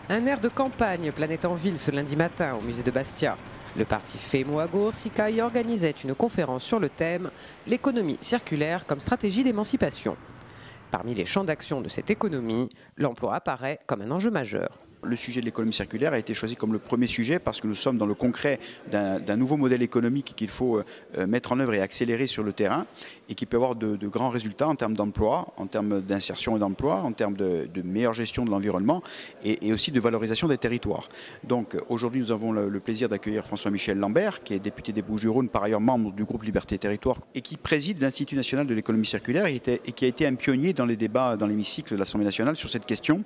Un air de campagne planait en ville ce lundi matin au musée de Bastia. Le parti Femo-Agour Sikaï organisait une conférence sur le thème « L'économie circulaire comme stratégie d'émancipation ». Parmi les champs d'action de cette économie, l'emploi apparaît comme un enjeu majeur. Le sujet de l'économie circulaire a été choisi comme le premier sujet parce que nous sommes dans le concret d'un nouveau modèle économique qu'il faut mettre en œuvre et accélérer sur le terrain et qui peut avoir de grands résultats en termes d'emploi, en termes d'insertion et d'emploi, en termes de meilleure gestion de l'environnement et aussi de valorisation des territoires. Donc aujourd'hui nous avons le plaisir d'accueillir François-Michel Lambert qui est député des Bouches-du-Rhône, par ailleurs membre du groupe Liberté et Territoire et qui préside l'Institut national de l'économie circulaire et qui a été un pionnier dans les débats dans l'hémicycle de l'Assemblée nationale sur cette question.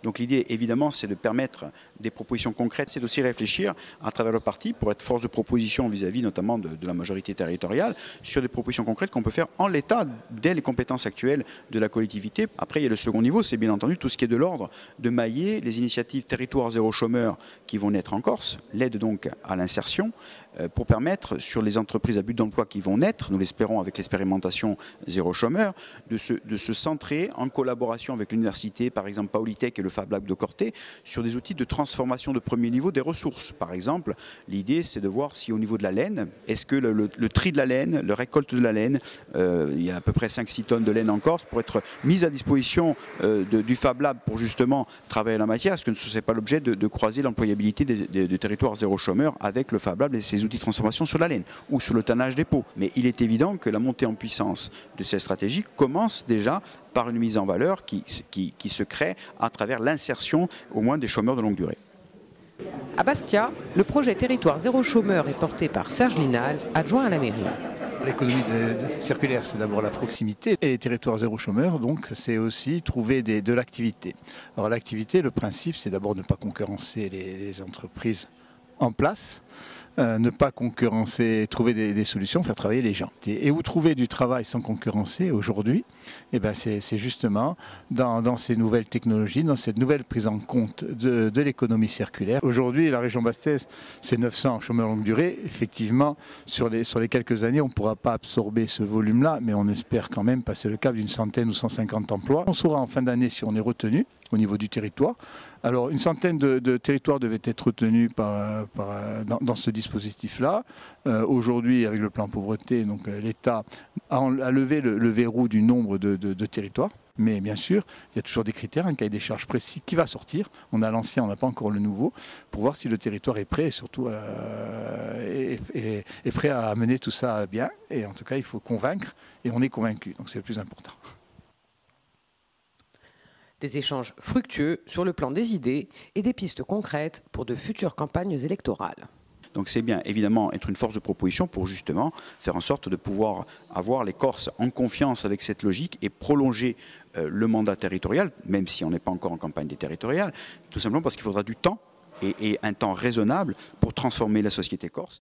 Donc l'idée évidemment c'est de permettre des propositions concrètes, c'est aussi réfléchir à travers le parti pour être force de proposition vis-à-vis notamment de la majorité territoriale sur des propositions concrètes qu'on peut faire en l'état dès les compétences actuelles de la collectivité. Après il y a le second niveau, c'est bien entendu tout ce qui est de l'ordre de mailler les initiatives territoire zéro chômeur qui vont naître en Corse, l'aide donc à l'insertion pour permettre sur les entreprises à but d'emploi qui vont naître, nous l'espérons avec l'expérimentation zéro chômeur, de se centrer en collaboration avec l'université, par exemple Paolitech et le Fab Lab de Corté, sur des outils de transformation de premier niveau des ressources. Par exemple, l'idée c'est de voir si au niveau de la laine, est-ce que le tri de la laine, la récolte de la laine, il y a à peu près 5-6 tonnes de laine en Corse pour être mise à disposition du Fab Lab pour justement travailler la matière. Est-ce que ce n'est pas l'objet de croiser l'employabilité des territoires zéro chômeur avec le Fab Lab et ses outils de transformation sur la laine ou sur le tannage des peaux. Mais il est évident que la montée en puissance de ces stratégies commence déjà par une mise en valeur qui se crée à travers l'insertion au moins des chômeurs de longue durée. À Bastia, le projet Territoire zéro chômeur est porté par Serge Linal, adjoint à la mairie. L'économie circulaire, c'est d'abord la proximité et territoire zéro chômeur, donc c'est aussi trouver de l'activité. Alors l'activité, le principe, c'est d'abord ne pas concurrencer les entreprises en place, ne pas concurrencer, trouver des solutions, faire travailler les gens. Et où trouver du travail sans concurrencer aujourd'hui, eh ben c'est justement dans ces nouvelles technologies, dans cette nouvelle prise en compte de l'économie circulaire. Aujourd'hui, la région Bastaise, c'est 900 chômeurs longue durée. Effectivement, sur les quelques années, on ne pourra pas absorber ce volume-là, mais on espère quand même passer le cap d'une centaine ou 150 emplois. On saura en fin d'année si on est retenu au niveau du territoire. Alors, une centaine de territoires devaient être retenus dans ce dispositif-là. Aujourd'hui, avec le plan pauvreté, donc l'État a levé le verrou du nombre de territoires. Mais bien sûr, il y a toujours des critères, un cahier des charges précis qui va sortir. On a l'ancien, on n'a pas encore le nouveau, pour voir si le territoire est prêt et surtout est prêt à mener tout ça bien. Et en tout cas, il faut convaincre et on est convaincu. Donc c'est le plus important. Des échanges fructueux sur le plan des idées et des pistes concrètes pour de futures campagnes électorales. Donc c'est bien évidemment être une force de proposition pour justement faire en sorte de pouvoir avoir les Corses en confiance avec cette logique et prolonger le mandat territorial, même si on n'est pas encore en campagne des territoriales, tout simplement parce qu'il faudra du temps et un temps raisonnable pour transformer la société corse.